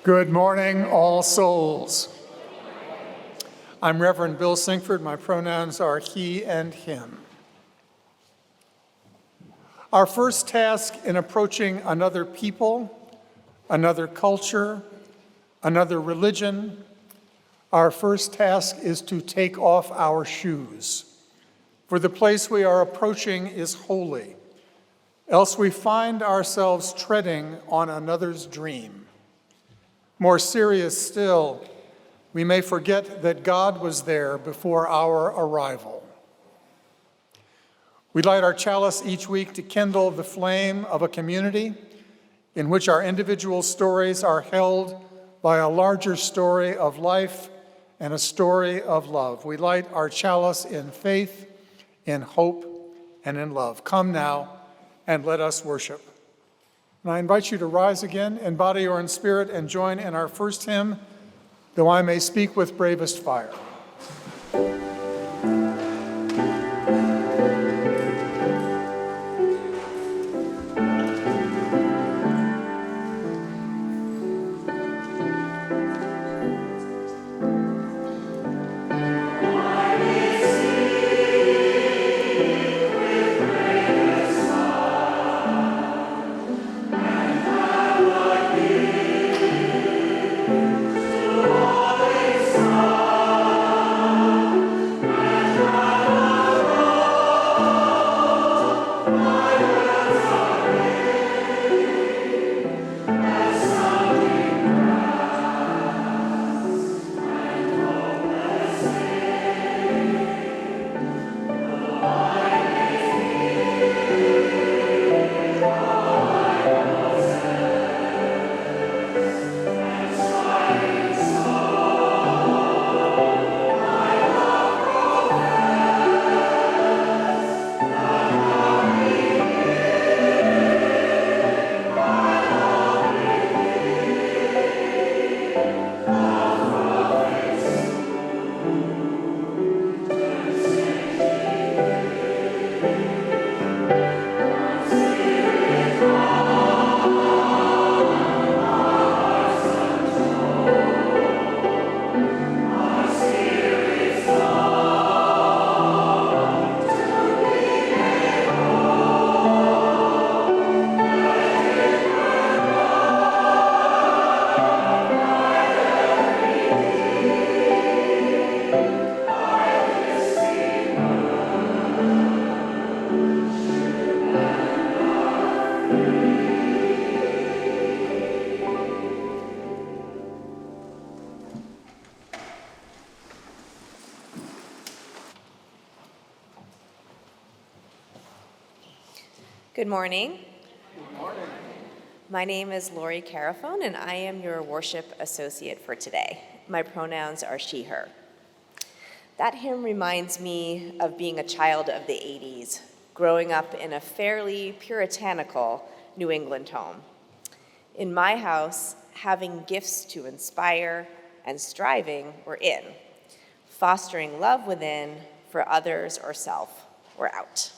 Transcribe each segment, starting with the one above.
Good morning, All Souls. I'm Reverend Bill Sinkford. My pronouns are he and him. Our first task in approaching another people, another culture, another religion, our first task is to take off our shoes. For the place we are approaching is holy, else we find ourselves treading on another's dream. More serious still, we may forget that God was there before our arrival. We light our chalice each week to kindle the flame of a community in which our individual stories are held by a larger story of life and a story of love. We light our chalice in faith, in hope, and in love. Come now and let us worship. And I invite you to rise again in body or in spirit and join in our first hymn, Though I May Speak with Bravest Fire. Good morning. Good morning. My name is Lori Carafone, and I am your worship associate for today. My pronouns are she, her. That hymn reminds me of being a child of the 80s, growing up in a fairly puritanical New England home. In my house, having gifts to inspire and striving were in. Fostering love within for others or self were out.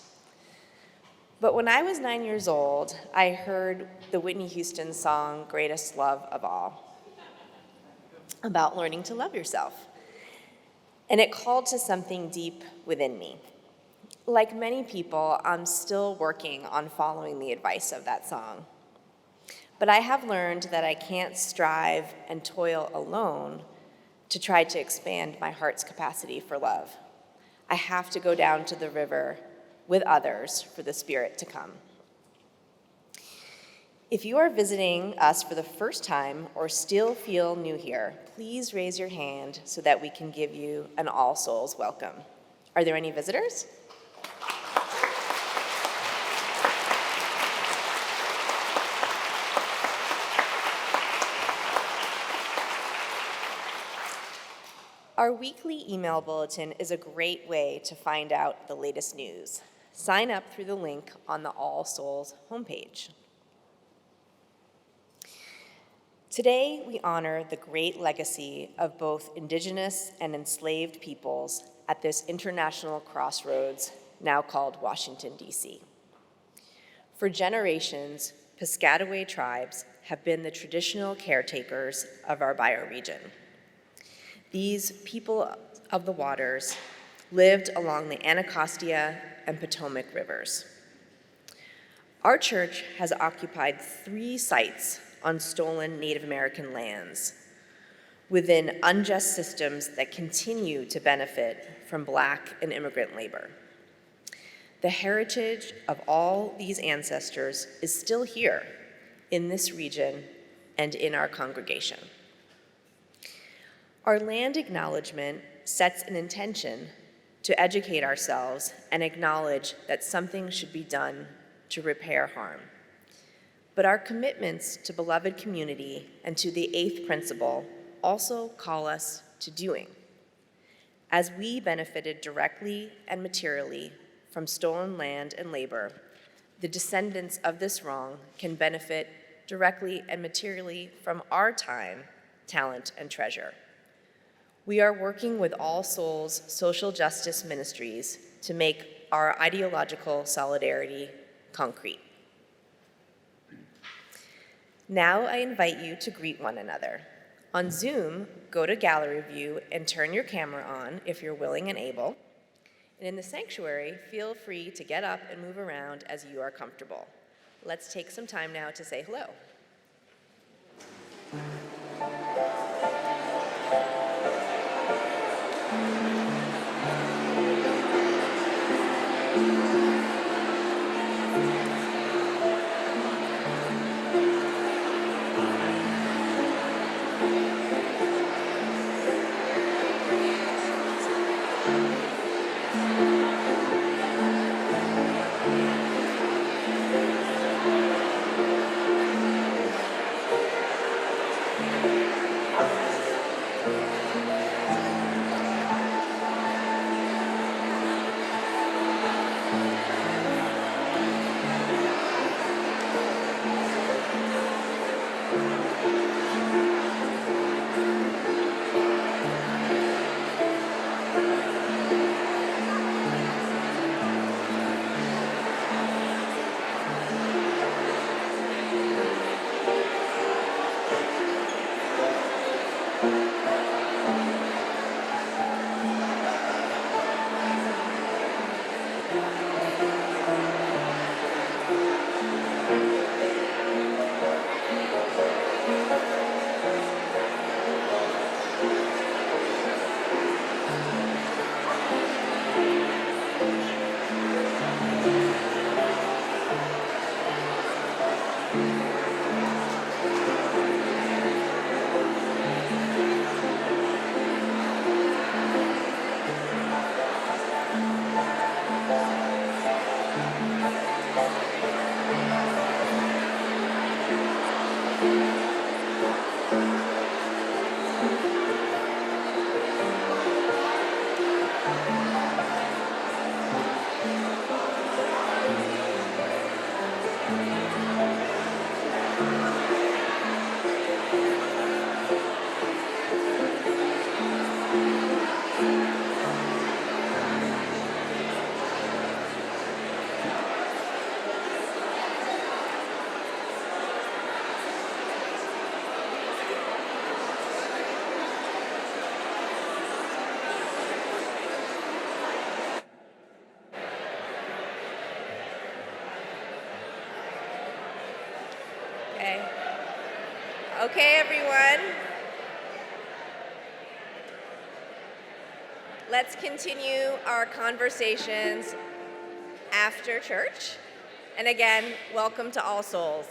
But when I was 9 years old, I heard the Whitney Houston song, Greatest Love of All, about learning to love yourself. And it called to something deep within me. Like many people, I'm still working on following the advice of that song. But I have learned that I can't strive and toil alone to try to expand my heart's capacity for love. I have to go down to the river with others for the Spirit to come. If you are visiting us for the first time or still feel new here, please raise your hand so that we can give you an All Souls welcome. Are there any visitors? Our weekly email bulletin is a great way to find out the latest news. Sign up through the link on the All Souls homepage. Today, we honor the great legacy of both Indigenous and enslaved peoples at this international crossroads, now called Washington, D.C. For generations, Piscataway tribes have been the traditional caretakers of our bioregion. These people of the waters lived along the Anacostia and Potomac rivers. Our church has occupied 3 sites on stolen Native American lands within unjust systems that continue to benefit from Black and immigrant labor. The heritage of all these ancestors is still here in this region and in our congregation. Our land acknowledgement sets an intention to educate ourselves and acknowledge that something should be done to repair harm. But our commitments to beloved community and to the 8th principle also call us to doing. As we benefited directly and materially from stolen land and labor, the descendants of this wrong can benefit directly and materially from our time, talent, and treasure. We are working with All Souls Social Justice Ministries to make our ideological solidarity concrete. Now I invite you to greet one another. On Zoom, go to gallery view and turn your camera on if you're willing and able. And in the sanctuary, feel free to get up and move around as you are comfortable. Let's take some time now to say hello. Okay, everyone. Let's continue our conversations after church. And again, welcome to All Souls.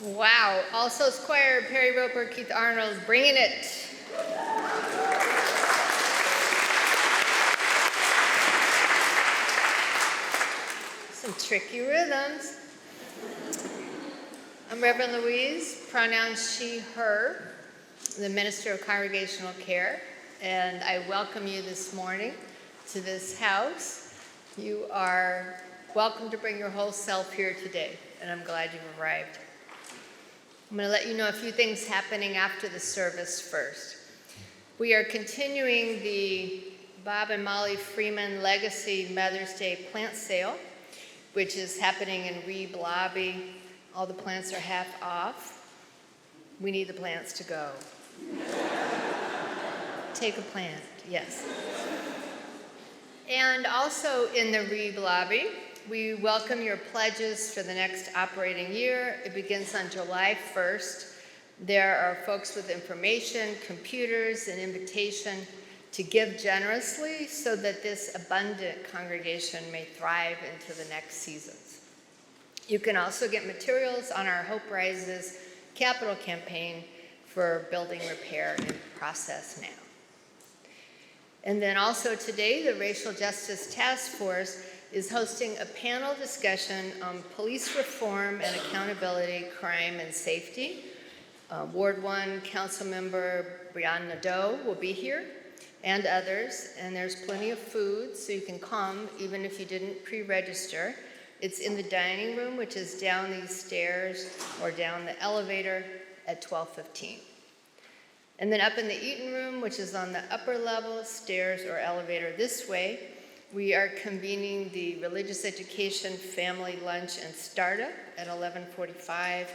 Wow. Also Squire, Perry Roper, Keith Arnold, bringing it. Some tricky rhythms. I'm Reverend Louise, pronouns she, her, the Minister of Congregational Care, and I welcome you this morning to this house. You are welcome to bring your whole self here today, and I'm glad you've arrived. I'm going to let you know a few things happening after the service first. We are continuing the Bob and Molly Freeman Legacy Mother's Day plant sale, which is happening in Reeb Lobby. All the plants are half off. We need the plants to go. Take a plant, yes. And also in the Reeb Lobby, we welcome your pledges for the next operating year. It begins on July 1st. There are folks with information, computers, and invitation to give generously so that this abundant congregation may thrive into the next seasons. You can also get materials on our Hope Rises capital campaign for building repair in process now. And then also today, the Racial Justice Task Force is hosting a panel discussion on police reform and accountability, crime, and safety. Ward 1 Council Member Brianna Doe will be here, and others, and there's plenty of food, so you can come even if you didn't pre-register. It's in the dining room, which is down these stairs or down the elevator at 12:15. And then up in the eating room, which is on the upper level, stairs or elevator this way, we are convening the Religious Education Family Lunch and Startup at 11:45.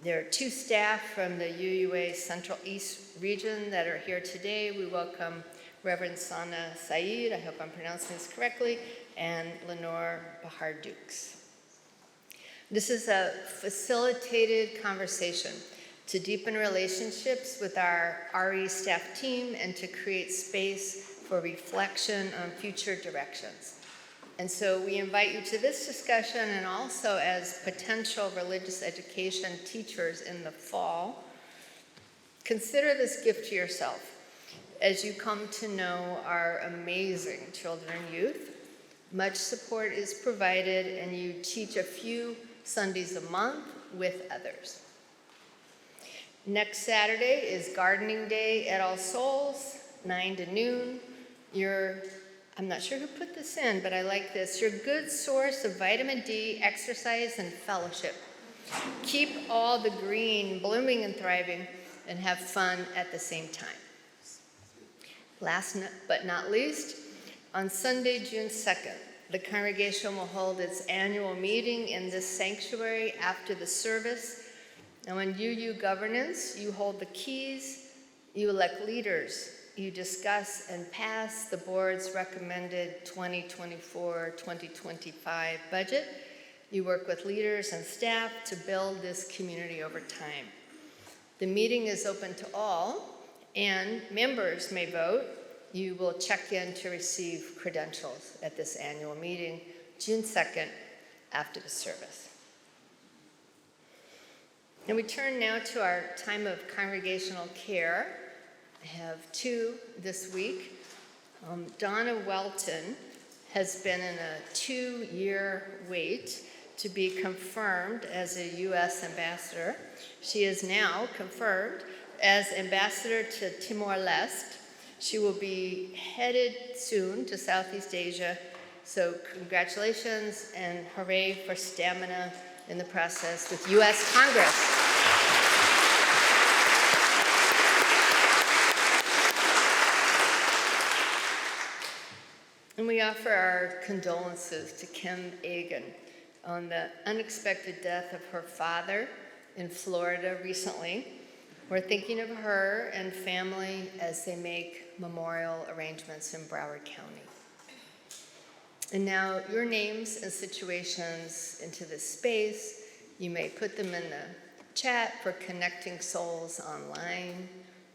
There are 2 staff from the UUA Central East region that are here today. We welcome Reverend Sana Saeed, I hope I'm pronouncing this correctly, and Lenore Bahar Dukes. This is a facilitated conversation to deepen relationships with our RE staff team and to create space for reflection on future directions. And so we invite you to this discussion, and also as potential religious education teachers in the fall, consider this gift to yourself as you come to know our amazing children and youth. Much support is provided, and you teach a few Sundays a month with others. Next Saturday is Gardening Day at All Souls, 9 to noon. I'm not sure who put this in, but I like this. Your good source of vitamin D, exercise, and fellowship. Keep all the green blooming and thriving, and have fun at the same time. Last but not least, on Sunday, June 2nd, the congregation will hold its annual meeting in this sanctuary after the service. Now in UU governance, you hold the keys, you elect leaders, you discuss and pass the board's recommended 2024-2025 budget. You work with leaders and staff to build this community over time. The meeting is open to all, and members may vote. You will check in to receive credentials at this annual meeting, June 2nd, after the service. And we turn now to our time of congregational care. I have 2 this week. Donna Welton has been in a 2-year wait to be confirmed as a U.S. ambassador. She is now confirmed as ambassador to Timor-Leste. She will be headed soon to Southeast Asia, so congratulations and hooray for stamina in the process with U.S. Congress. And we offer our condolences to Kim Agan on the unexpected death of her father in Florida recently. We're thinking of her and family as they make memorial arrangements in Broward County. And now your names and situations into this space, you may put them in the chat for Connecting Souls online.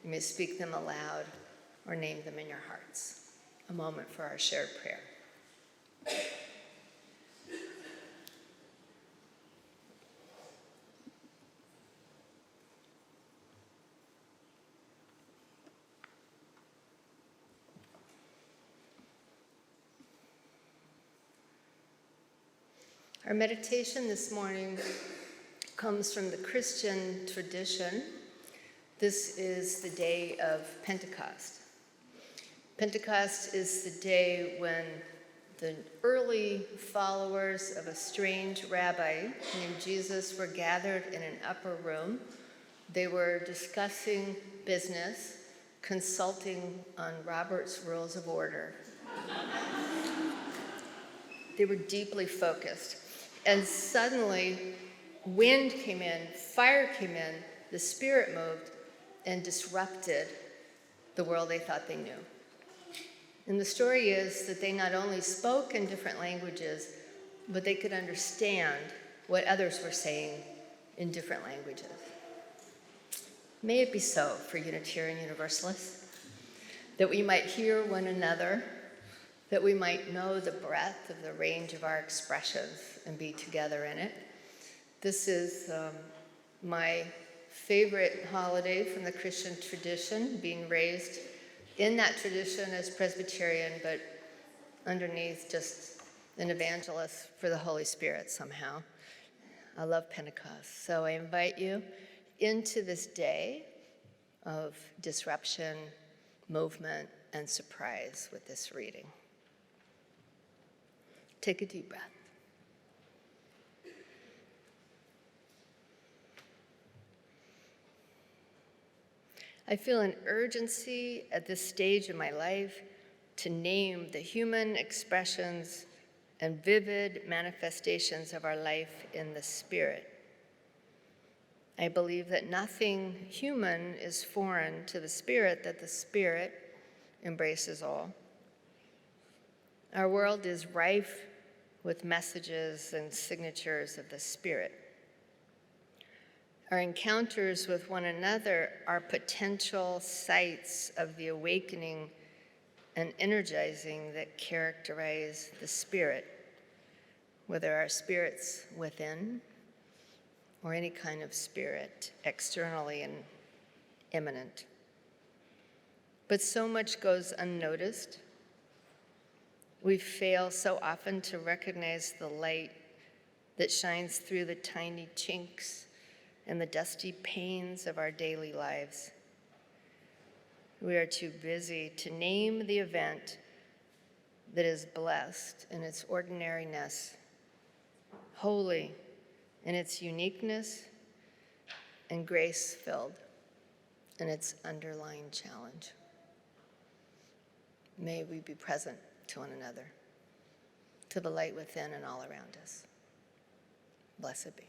You may speak them aloud or name them in your hearts. A moment for our shared prayer. Our meditation this morning comes from the Christian tradition. This is the day of Pentecost. Pentecost is the day when the early followers of a strange rabbi named Jesus were gathered in an upper room. They were discussing business, consulting on Robert's Rules of Order. They were deeply focused. And suddenly, wind came in, fire came in, the Spirit moved and disrupted the world they thought they knew. And the story is that they not only spoke in different languages, but they could understand what others were saying in different languages. May it be so for Unitarian Universalists, that we might hear one another, that we might know the breadth of the range of our expressions and be together in it. This is my favorite holiday from the Christian tradition, being raised in that tradition as Presbyterian, but underneath just an evangelist for the Holy Spirit somehow. I love Pentecost. So I invite you into this day of disruption, movement, and surprise with this reading. Take a deep breath. I feel an urgency at this stage in my life to name the human expressions and vivid manifestations of our life in the Spirit. I believe that nothing human is foreign to the Spirit, that the Spirit embraces all. Our world is rife with messages and signatures of the Spirit. Our encounters with one another are potential sites of the awakening and energizing that characterize the Spirit, whether our spirits within or any kind of spirit externally and immanent. But so much goes unnoticed. We fail so often to recognize the light that shines through the tiny chinks and the dusty panes of our daily lives. We are too busy to name the event that is blessed in its ordinariness, holy in its uniqueness, and grace-filled in its underlying challenge. May we be present to one another, to the light within and all around us. Blessed be.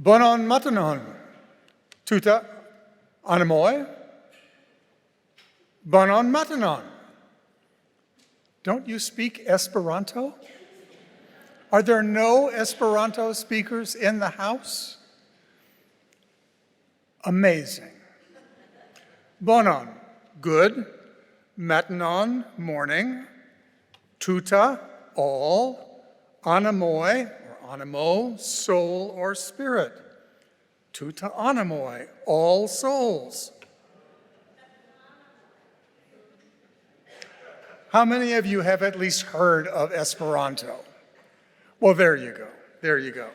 Bonon matanon, tuta anamoi, bonon matanon. Don't you speak Esperanto? Are there no Esperanto speakers in the house? Amazing. Bonon, good. Matanon, morning. Tuta, all. Anamoi, or animo, soul or spirit. Tuta anamoi, all souls. How many of you have at least heard of Esperanto? Well, there you go. There you go.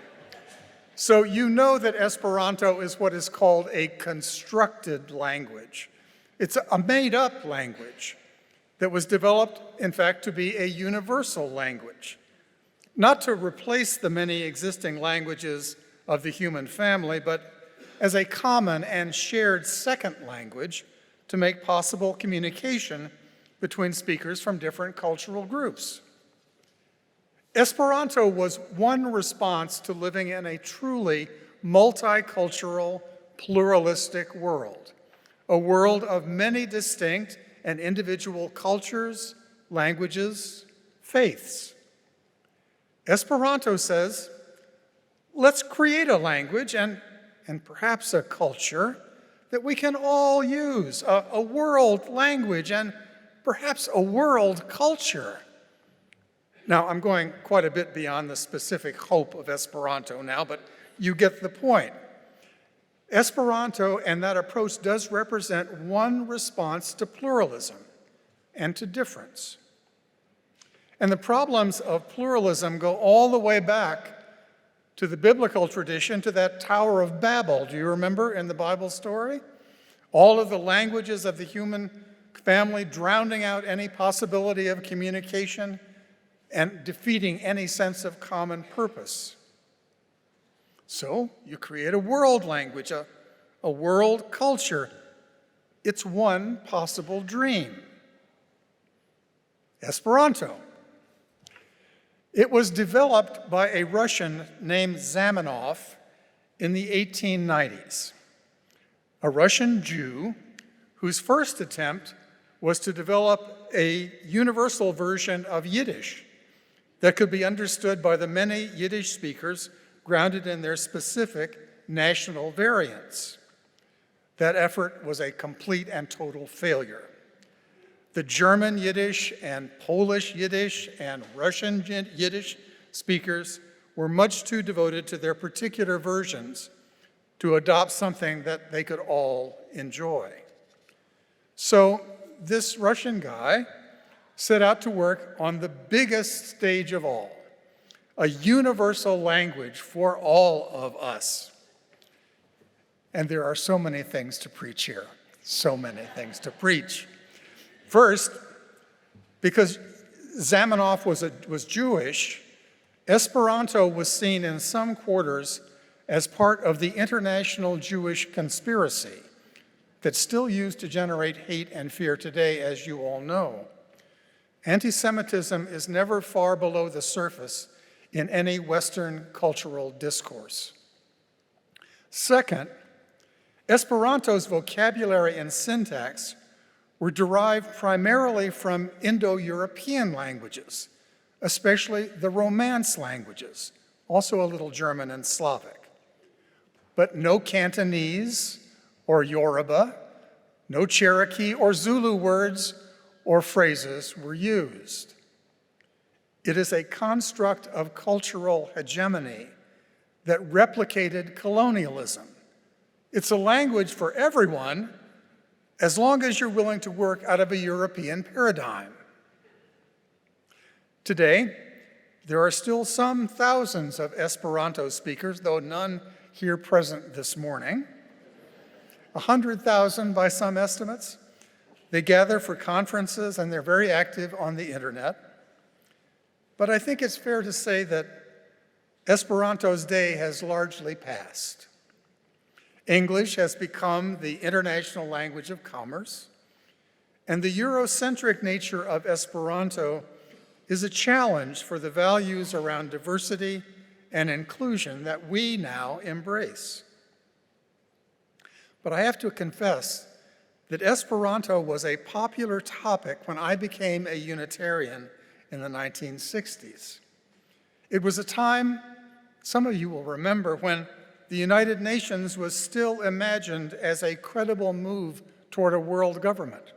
So you know that Esperanto is what is called a constructed language. It's a made-up language that was developed, in fact, to be a universal language, not to replace the many existing languages of the human family, but as a common and shared second language to make possible communication between speakers from different cultural groups. Esperanto was one response to living in a truly multicultural, pluralistic world, a world of many distinct and individual cultures, languages, faiths. Esperanto says, let's create a language and perhaps a culture that we can all use, a world language and perhaps a world culture. Now, I'm going quite a bit beyond the specific hope of Esperanto now, but you get the point. Esperanto and that approach does represent one response to pluralism and to difference. And the problems of pluralism go all the way back to the biblical tradition, to that Tower of Babel. Do you remember in the Bible story? All of the languages of the human family drowning out any possibility of communication and defeating any sense of common purpose. So you create a world language, a world culture. It's one possible dream. Esperanto. It was developed by a Russian named Zamenhof in the 1890s, a Russian Jew whose first attempt was to develop a universal version of Yiddish that could be understood by the many Yiddish speakers grounded in their specific national variants. That effort was a complete and total failure. The German Yiddish and Polish Yiddish and Russian Yiddish speakers were much too devoted to their particular versions to adopt something that they could all enjoy. So this Russian guy set out to work on the biggest stage of all, a universal language for all of us. And there are so many things to preach here, so many things to preach. First, because Zamenhof was Jewish, Esperanto was seen in some quarters as part of the international Jewish conspiracy that's still used to generate hate and fear today, as you all know. Anti-Semitism is never far below the surface in any Western cultural discourse. Second, Esperanto's vocabulary and syntax were derived primarily from Indo-European languages, especially the Romance languages, also a little German and Slavic. But no Cantonese or Yoruba, no Cherokee or Zulu words or phrases were used. It is a construct of cultural hegemony that replicated colonialism. It's a language for everyone, as long as you're willing to work out of a European paradigm. Today, there are still some thousands of Esperanto speakers, though none here present this morning. 100,000 by some estimates. They gather for conferences and they're very active on the internet. But I think it's fair to say that Esperanto's day has largely passed. English has become the international language of commerce, and the Eurocentric nature of Esperanto is a challenge for the values around diversity and inclusion that we now embrace. But I have to confess that Esperanto was a popular topic when I became a Unitarian in the 1960s. It was a time, some of you will remember, when the United Nations was still imagined as a credible move toward a world government,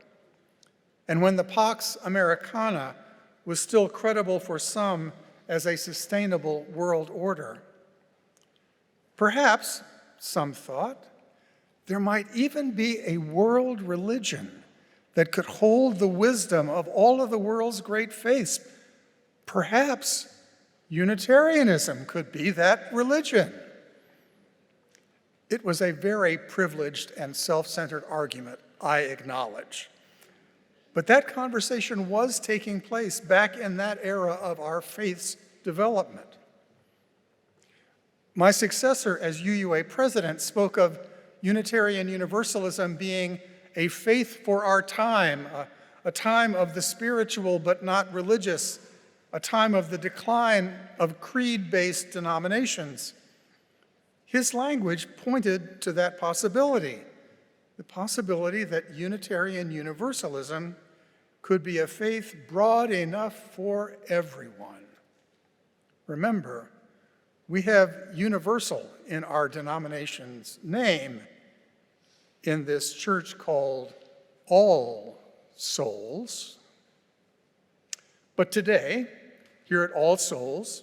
and when the Pax Americana was still credible for some as a sustainable world order. Perhaps, some thought, there might even be a world religion that could hold the wisdom of all of the world's great faiths. Perhaps Unitarianism could be that religion. It was a very privileged and self-centered argument, I acknowledge. But that conversation was taking place back in that era of our faith's development. My successor as UUA president spoke of Unitarian Universalism being a faith for our time, a time of the spiritual but not religious, a time of the decline of creed-based denominations. His language pointed to that possibility, the possibility that Unitarian Universalism could be a faith broad enough for everyone. Remember, we have universal in our denomination's name in this church called All Souls. But today, here at All Souls,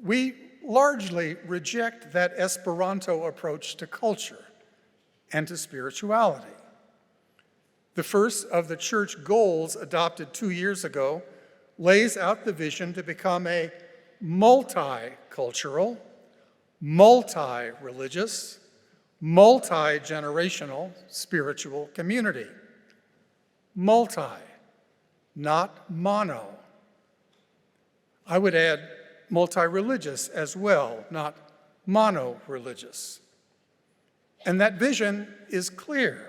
we largely reject that Esperanto approach to culture and to spirituality. The first of the church goals adopted 2 years ago lays out the vision to become a multicultural, multi-religious, multi-generational spiritual community. Multi, not mono. I would add multi-religious as well, not mono-religious. And that vision is clear.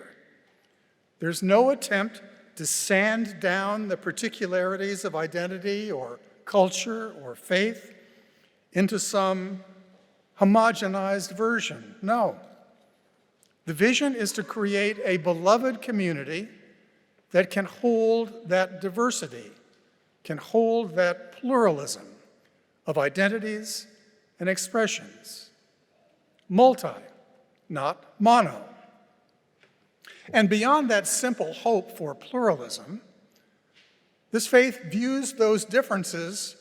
There's no attempt to sand down the particularities of identity or culture or faith into some homogenized version. No. The vision is to create a beloved community that can hold that diversity, can hold that pluralism of identities and expressions. Multi, not mono. And beyond that simple hope for pluralism, this faith views those differences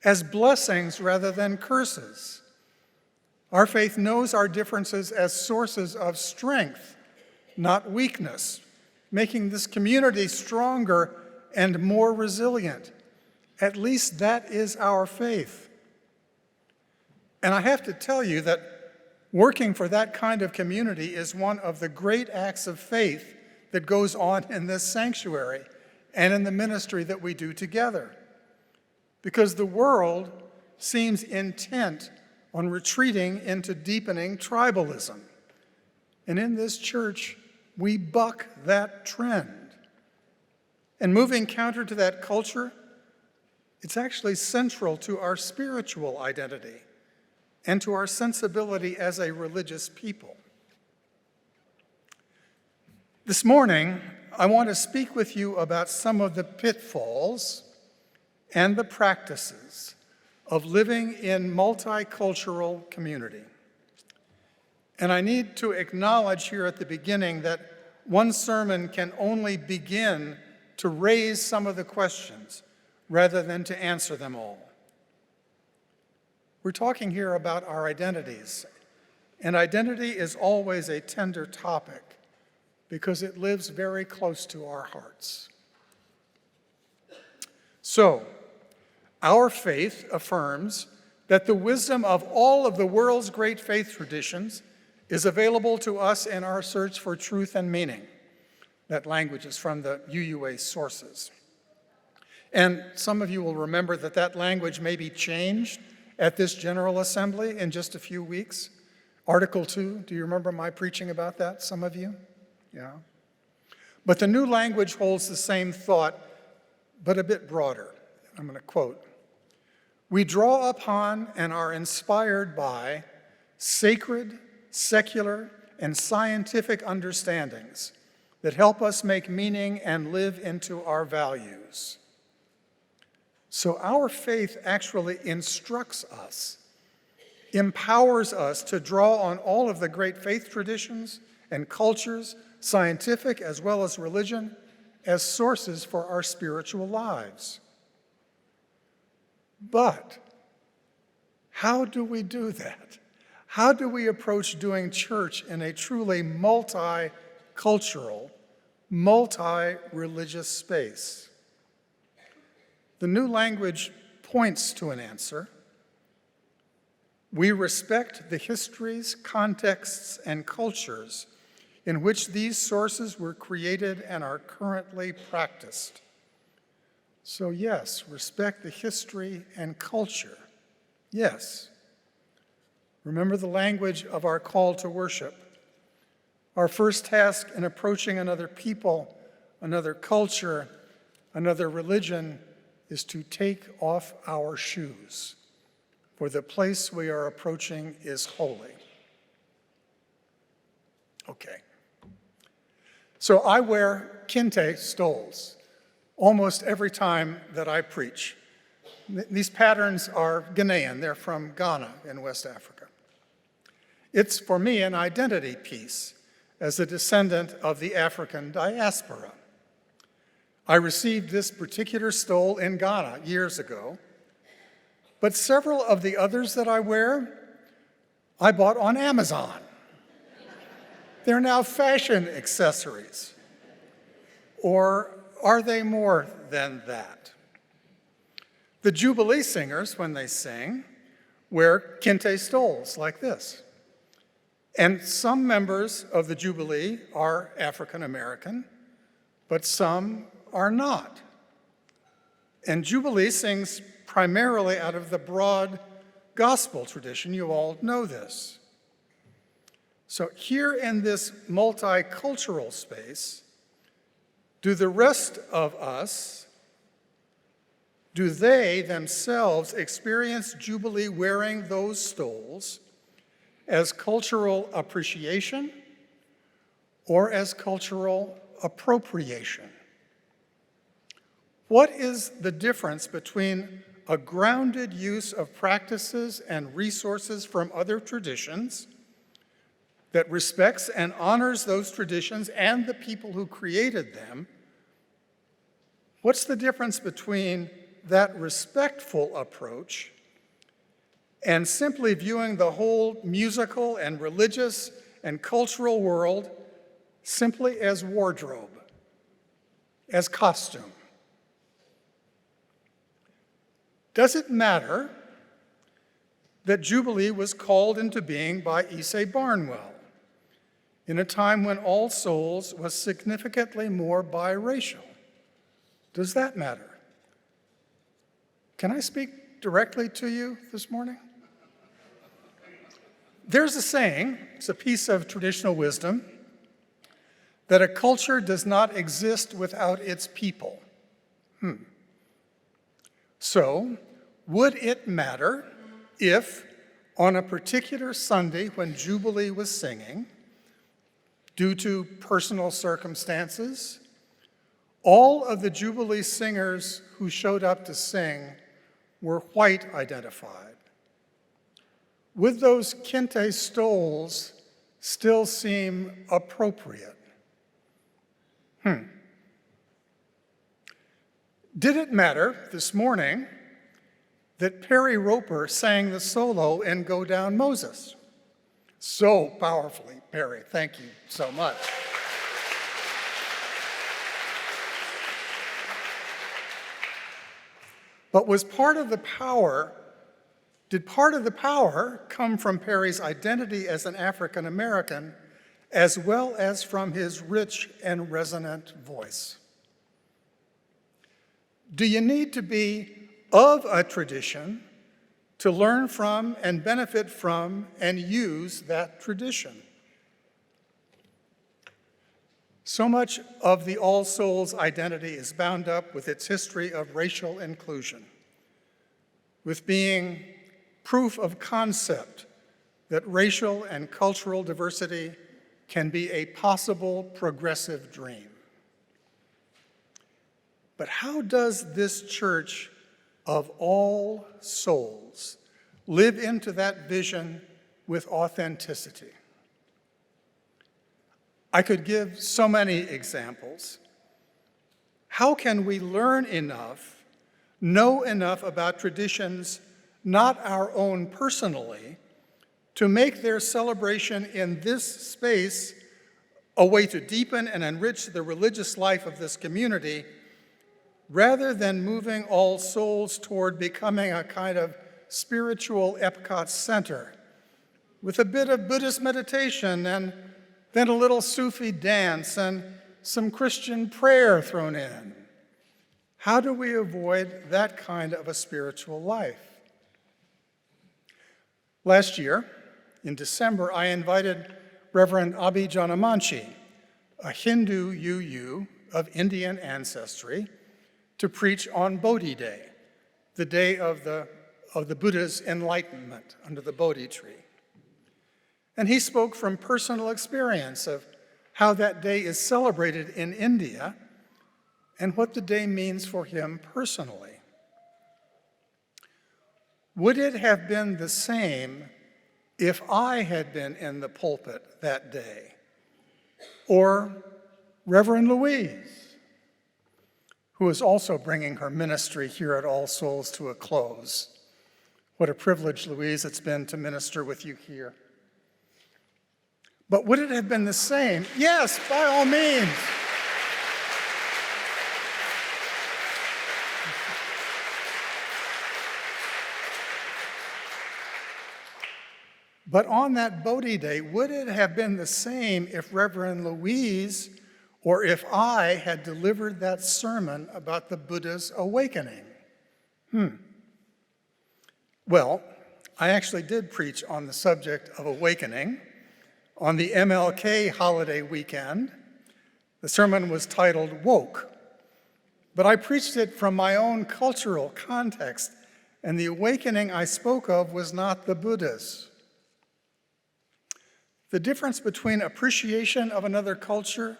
as blessings rather than curses. Our faith knows our differences as sources of strength, not weakness, making this community stronger and more resilient. At least that is our faith. And I have to tell you that working for that kind of community is one of the great acts of faith that goes on in this sanctuary and in the ministry that we do together. Because the world seems intent on retreating into deepening tribalism. And in this church, we buck that trend. And moving counter to that culture, it's actually central to our spiritual identity and to our sensibility as a religious people. This morning, I want to speak with you about some of the pitfalls and the practices of living in multicultural community. And I need to acknowledge here at the beginning that one sermon can only begin to raise some of the questions rather than to answer them all. We're talking here about our identities, and identity is always a tender topic because it lives very close to our hearts. So, our faith affirms that the wisdom of all of the world's great faith traditions is available to us in our search for truth and meaning. That language is from the UUA sources. And some of you will remember that that language may be changed at this General Assembly in just a few weeks. Article 2, do you remember my preaching about that, some of you? Yeah. But the new language holds the same thought, but a bit broader. I'm going to quote, We draw upon and are inspired by sacred, secular, and scientific understandings that help us make meaning and live into our values. So our faith actually instructs us, empowers us to draw on all of the great faith traditions and cultures, scientific as well as religion, as sources for our spiritual lives. But how do we do that? How do we approach doing church in a truly multicultural, multi-religious space? The New Language points to an answer. We respect the histories, contexts, and cultures in which these sources were created and are currently practiced. So yes, respect the history and culture. Yes. Remember the language of our call to worship. Our first task in approaching another people, another culture, another religion is to take off our shoes, for the place we are approaching is holy. Okay. So I wear kente stoles almost every time that I preach. These patterns are Ghanaian. They're from Ghana in West Africa. It's, for me, an identity piece as a descendant of the African diaspora. I received this particular stole in Ghana years ago, but several of the others that I wear, I bought on Amazon. They're now fashion accessories. Or are they more than that? The Jubilee singers, when they sing, wear kente stoles like this. And some members of the Jubilee are African American, but some are not. And Jubilee sings primarily out of the broad gospel tradition. You all know this. So here in this multicultural space, do the rest of us, do they themselves experience Jubilee wearing those stoles as cultural appreciation or as cultural appropriation? What is the difference between a grounded use of practices and resources from other traditions that respects and honors those traditions and the people who created them? What's the difference between that respectful approach and simply viewing the whole musical and religious and cultural world simply as wardrobe, as costume? Does it matter that Jubilee was called into being by Esai Barnwell in a time when All Souls was significantly more biracial? Does that matter? Can I speak directly to you this morning? There's a saying, it's a piece of traditional wisdom, that a culture does not exist without its people. So, would it matter if, on a particular Sunday when Jubilee was singing, due to personal circumstances, all of the Jubilee singers who showed up to sing were white identified? Would those kente stoles still seem appropriate? Did it matter this morning that Perry Roper sang the solo in Go Down Moses? So powerfully, Perry, thank you so much. But was part of the power, did part of the power come from Perry's identity as an African American, as well as from his rich and resonant voice? Do you need to be of a tradition to learn from and benefit from and use that tradition? So much of the All Souls identity is bound up with its history of racial inclusion. with being proof of concept that racial and cultural diversity can be a possible progressive dream. But how does this church of all souls live into that vision with authenticity? I could give so many examples. How can we learn enough, know enough about traditions not our own personally, to make their celebration in this space a way to deepen and enrich the religious life of this community, rather than moving all souls toward becoming a kind of spiritual Epcot center with a bit of Buddhist meditation and then a little Sufi dance and some Christian prayer thrown in? How do we avoid that kind of a spiritual life? Last year, in December, I invited Reverend Abhi Janamanchi, a Hindu UU of Indian ancestry, to preach on Bodhi Day, the day of the Buddha's enlightenment under the Bodhi tree. And he spoke from personal experience of how that day is celebrated in India and what the day means for him personally. Would it have been the same if I had been in the pulpit that day? Or Reverend Louise, who is also bringing her ministry here at All Souls to a close. What a privilege, Louise, it's been to minister with you here. But would it have been the same? Yes, by all means. But on that Bodhi Day, would it have been the same if Reverend Louise or if I had delivered that sermon about the Buddha's awakening? Well, I actually did preach on the subject of awakening on the MLK holiday weekend. The sermon was titled Woke, but I preached it from my own cultural context, and the awakening I spoke of was not the Buddha's. The difference between appreciation of another culture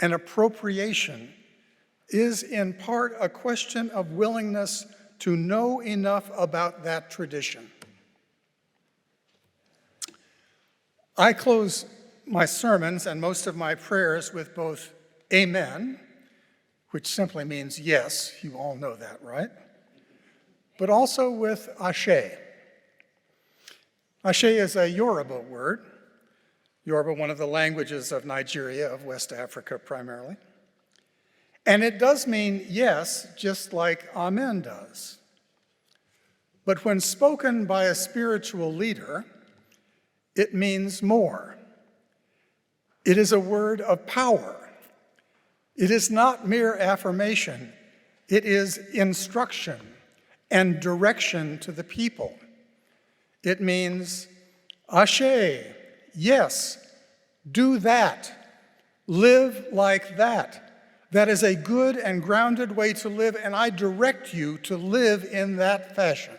and appropriation is in part a question of willingness to know enough about that tradition. I close my sermons and most of my prayers with both amen, which simply means yes, you all know that, right? But also with ashe. Ashe is a Yoruba word. Yoruba, one of the languages of Nigeria, of West Africa primarily. And it does mean yes, just like amen does. But when spoken by a spiritual leader, it means more. It is a word of power. It is not mere affirmation. It is instruction and direction to the people. It means, ashe, yes, do that, live like that. That is a good and grounded way to live, and I direct you to live in that fashion.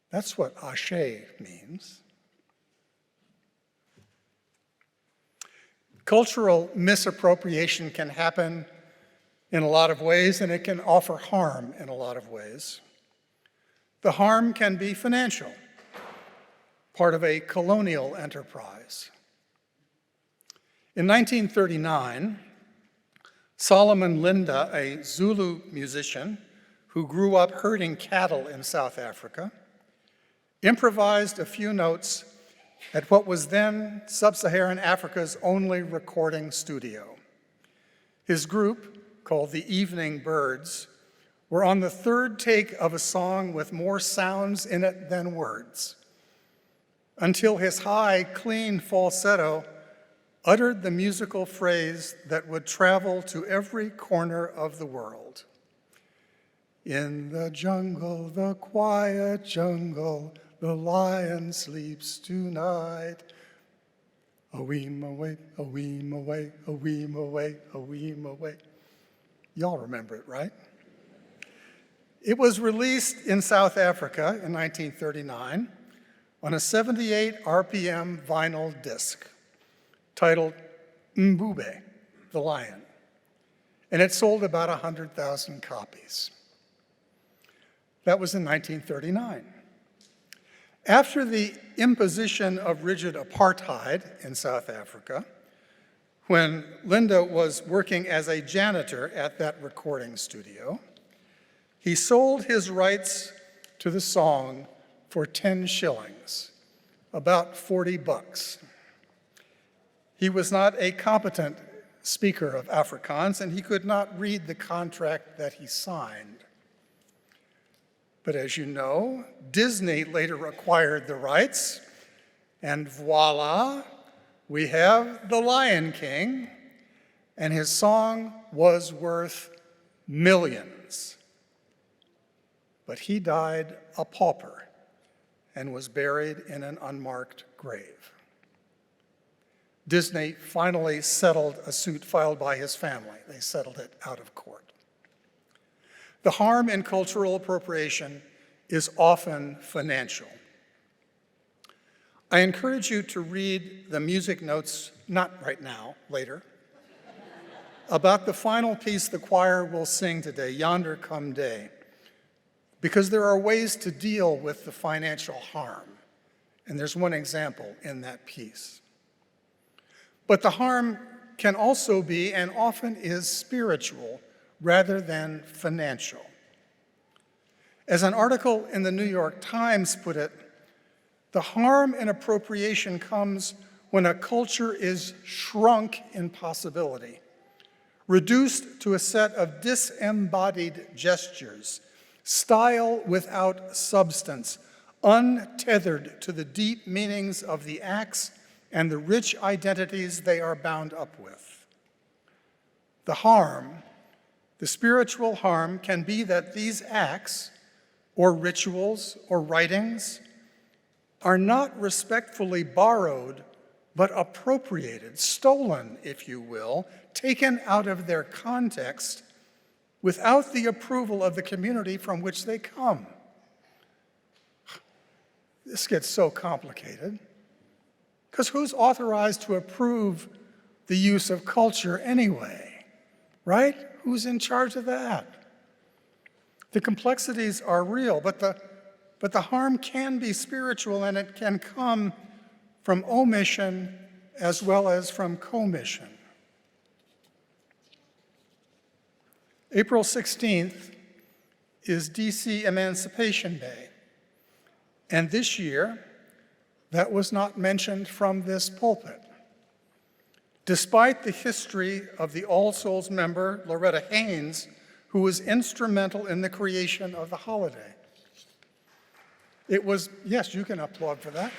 That's what ashe means. Cultural misappropriation can happen in a lot of ways, and it can offer harm in a lot of ways. The harm can be financial, part of a colonial enterprise. In 1939, Solomon Linda, a Zulu musician who grew up herding cattle in South Africa, improvised a few notes at what was then Sub-Saharan Africa's only recording studio. His group, called the Evening Birds, were on the third take of a song with more sounds in it than words, until his high, clean falsetto uttered the musical phrase that would travel to every corner of the world. In the jungle, the quiet jungle, the lion sleeps tonight. A weem away, a weem away, a weem away, a weem away. Y'all remember it, right? It was released in South Africa in 1939 on a 78 RPM vinyl disc titled Mbube, the Lion, and it sold about 100,000 copies. That was in 1939. After the imposition of rigid apartheid in South Africa, when Linda was working as a janitor at that recording studio, he sold his rights to the song for 10 shillings, about 40 bucks. He was not a competent speaker of Afrikaans, and he could not read the contract that he signed. But as you know, Disney later acquired the rights, and voila, we have The Lion King, and his song was worth millions. But he died a pauper and was buried in an unmarked grave. Disney finally settled a suit filed by his family. They settled it out of court. The harm in cultural appropriation is often financial. I encourage you to read the music notes, not right now, later, about the final piece the choir will sing today, Yonder Come Day, because there are ways to deal with the financial harm, and there's one example in that piece. But the harm can also be, and often is, spiritual rather than financial. As an article in the New York Times put it, the harm in appropriation comes when a culture is shrunk in possibility, reduced to a set of disembodied gestures, style without substance, untethered to the deep meanings of the acts and the rich identities they are bound up with. The harm, the spiritual harm, can be that these acts, or rituals, or writings, are not respectfully borrowed, but appropriated, stolen, if you will, taken out of their context without the approval of the community from which they come. This gets so complicated, because who's authorized to approve the use of culture anyway, right? Who's in charge of that? The complexities are real, but the harm can be spiritual, and it can come from omission as well as from commission. April 16th is DC Emancipation Day, and this year, that was not mentioned from this pulpit, despite the history of the All Souls member, Loretta Haynes, who was instrumental in the creation of the holiday. It was, yes, you can applaud for that.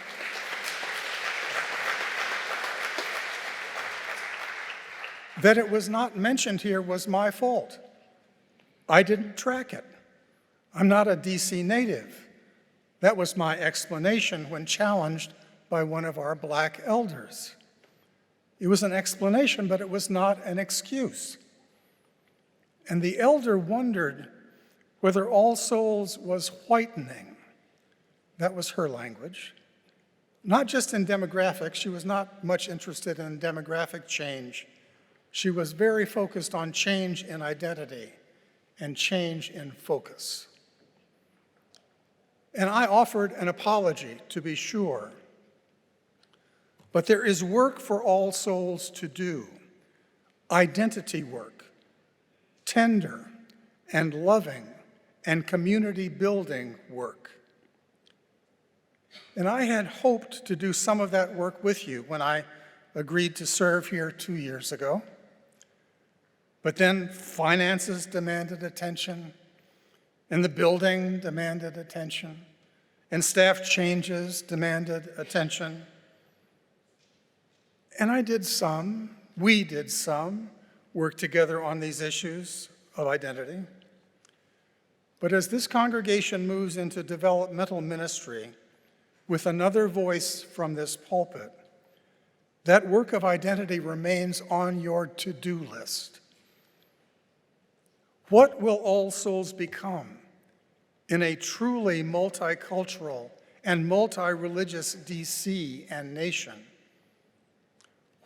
That it was not mentioned here was my fault. I didn't track it. I'm not a DC native. That was my explanation when challenged by one of our Black elders. It was an explanation, but it was not an excuse. And the elder wondered whether All Souls was whitening. That was her language. Not just in demographics. She was not much interested in demographic change. She was very focused on change in identity and change in focus. And I offered an apology, to be sure. But there is work for All Souls to do, identity work, tender and loving and community building work. And I had hoped to do some of that work with you when I agreed to serve here 2 years ago. But then finances demanded attention, and the building demanded attention, and staff changes demanded attention. And we did some work together on these issues of identity. But as this congregation moves into developmental ministry with another voice from this pulpit, that work of identity remains on your to-do list. What will All Souls become in a truly multicultural and multi-religious DC and nation?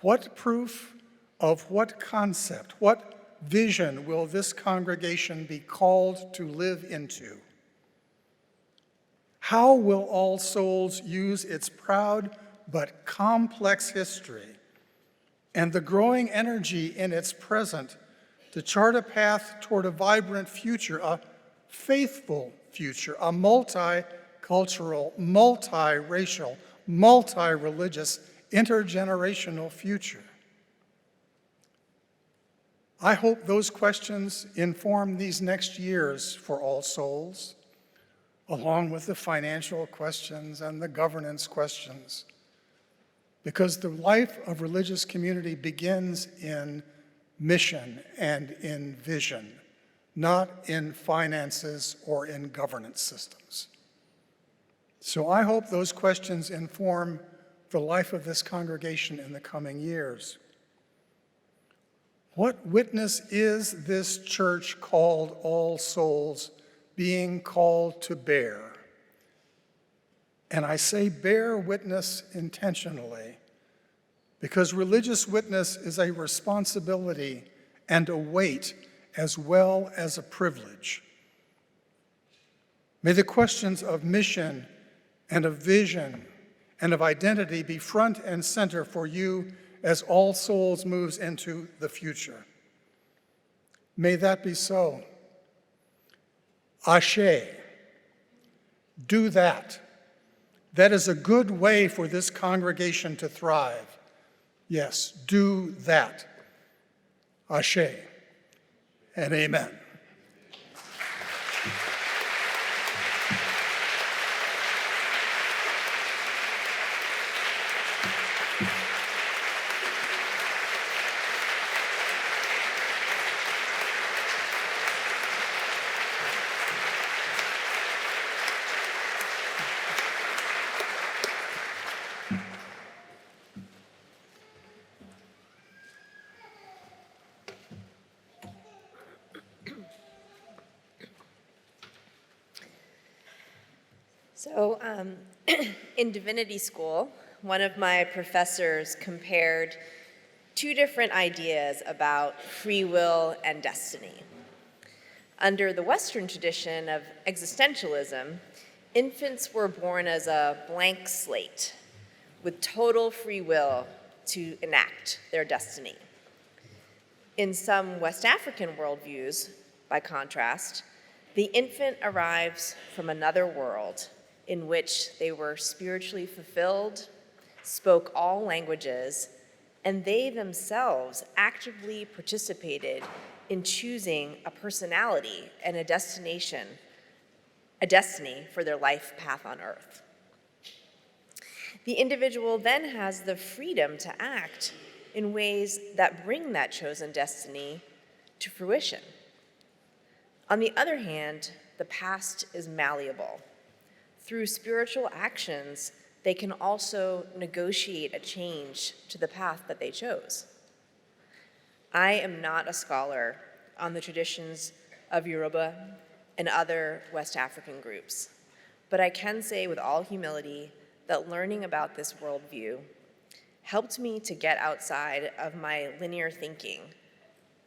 What proof of what concept, what vision will this congregation be called to live into? How will All Souls use its proud but complex history and the growing energy in its present to chart a path toward a vibrant future, a faithful future, a multicultural, multiracial, multi-religious, intergenerational future? I hope those questions inform these next years for All Souls, along with the financial questions and the governance questions, because the life of religious community begins in mission and in vision, not in finances or in governance systems. So I hope those questions inform the life of this congregation in the coming years. What witness is this church called All Souls being called to bear? And I say bear witness intentionally, because religious witness is a responsibility and a weight as well as a privilege. May the questions of mission and of vision and of identity be front and center for you as All Souls moves into the future. May that be so. Ashe. Do that. That is a good way for this congregation to thrive. Yes, do that. Ashe and amen. So in divinity school, one of my professors compared two different ideas about free will and destiny. Under the Western tradition of existentialism, infants were born as a blank slate with total free will to enact their destiny. In some West African worldviews, by contrast, the infant arrives from another world in which they were spiritually fulfilled, spoke all languages, and they themselves actively participated in choosing a personality and a destiny for their life path on earth. The individual then has the freedom to act in ways that bring that chosen destiny to fruition. On the other hand, the past is malleable. Through spiritual actions, they can also negotiate a change to the path that they chose. I am not a scholar on the traditions of Yoruba and other West African groups, but I can say with all humility that learning about this worldview helped me to get outside of my linear thinking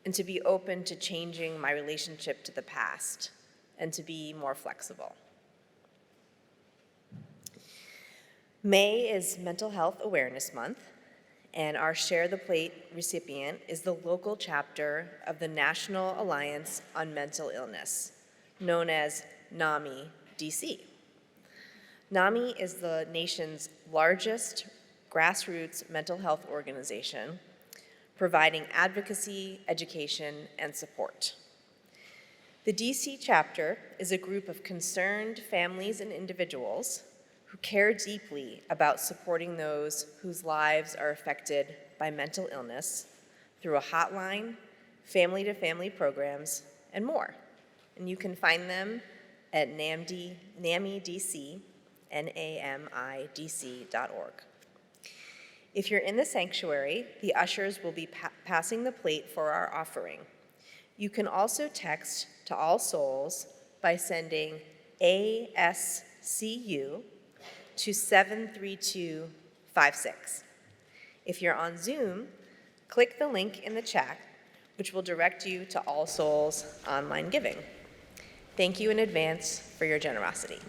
and to be open to changing my relationship to the past and to be more flexible. May is Mental Health Awareness Month, and our Share the Plate recipient is the local chapter of the National Alliance on Mental Illness, known as NAMI DC. NAMI is the nation's largest grassroots mental health organization, providing advocacy, education, and support. The DC chapter is a group of concerned families and individuals who care deeply about supporting those whose lives are affected by mental illness through a hotline, family-to-family programs, and more. And you can find them at NAMIDC, NAMIDC.org. If you're in the sanctuary, the ushers will be passing the plate for our offering. You can also text to All Souls by sending ASCU to 73256. If you're on Zoom, click the link in the chat, which will direct you to All Souls online giving. Thank you in advance for your generosity.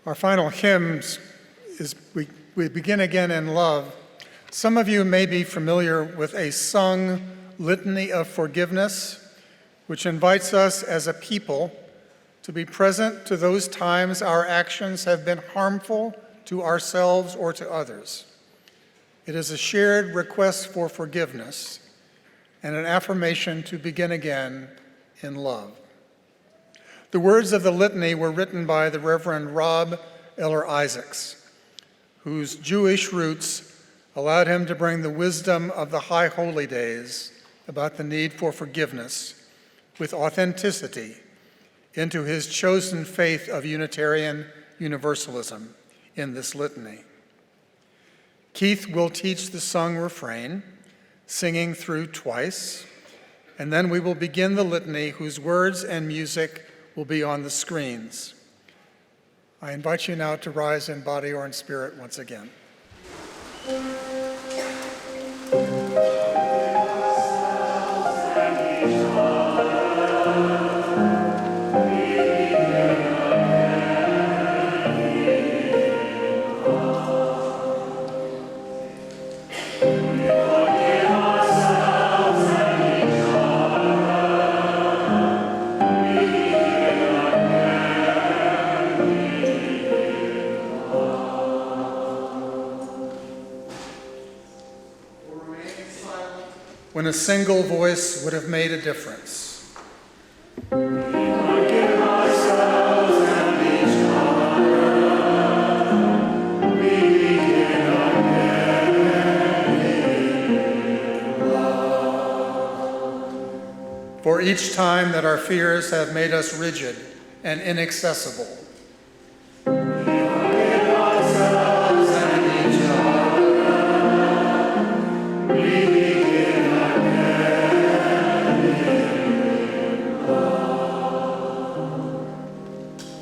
Our final hymns is we begin again in love. Some of you may be familiar with a sung litany of forgiveness, which invites us as a people to be present to those times our actions have been harmful to ourselves or to others. It is a shared request for forgiveness and an affirmation to begin again in love. The words of the litany were written by the Reverend Rob Eller Isaacs, whose Jewish roots allowed him to bring the wisdom of the High Holy Days about the need for forgiveness with authenticity into his chosen faith of Unitarian Universalism in this litany. Keith will teach the sung refrain, singing through twice, and then we will begin the litany whose words and music will be on the screens. I invite you now to rise in body or in spirit once again. when a single voice would have made a difference. For each time that our fears have made us rigid and inaccessible.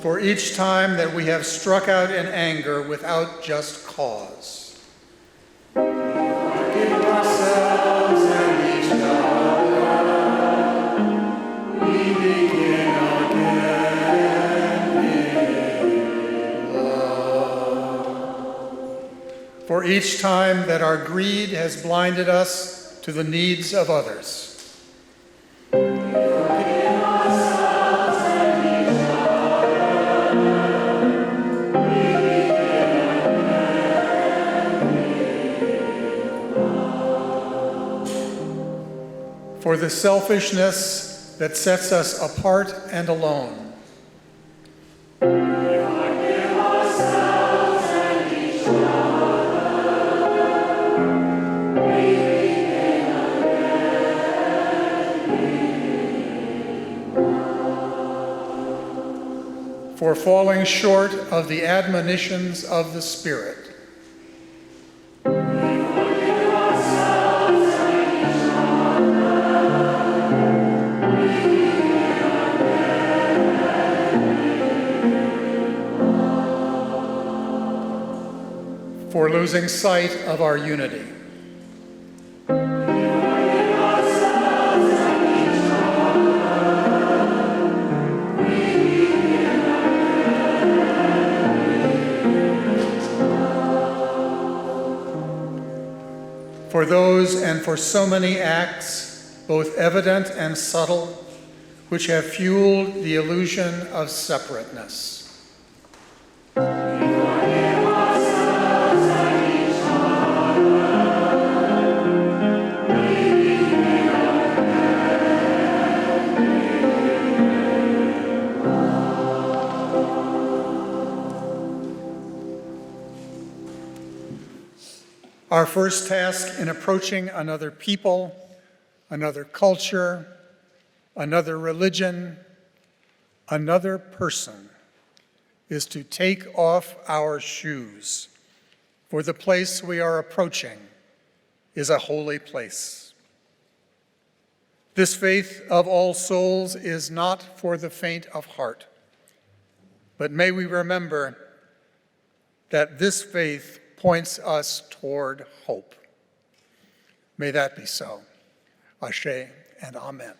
For each time that we have struck out in anger without just cause. For each time that our greed has blinded us to the needs of others. For the selfishness that sets us apart and alone. For falling short of the admonitions of the Spirit. For losing sight of our unity. For those and for so many acts, both evident and subtle, which have fueled the illusion of separateness. Our first task in approaching another people, another culture, another religion, another person is to take off our shoes, for the place we are approaching is a holy place. This faith of all souls is not for the faint of heart, but may we remember that this faith points us toward hope. May that be so. Ashe and amen.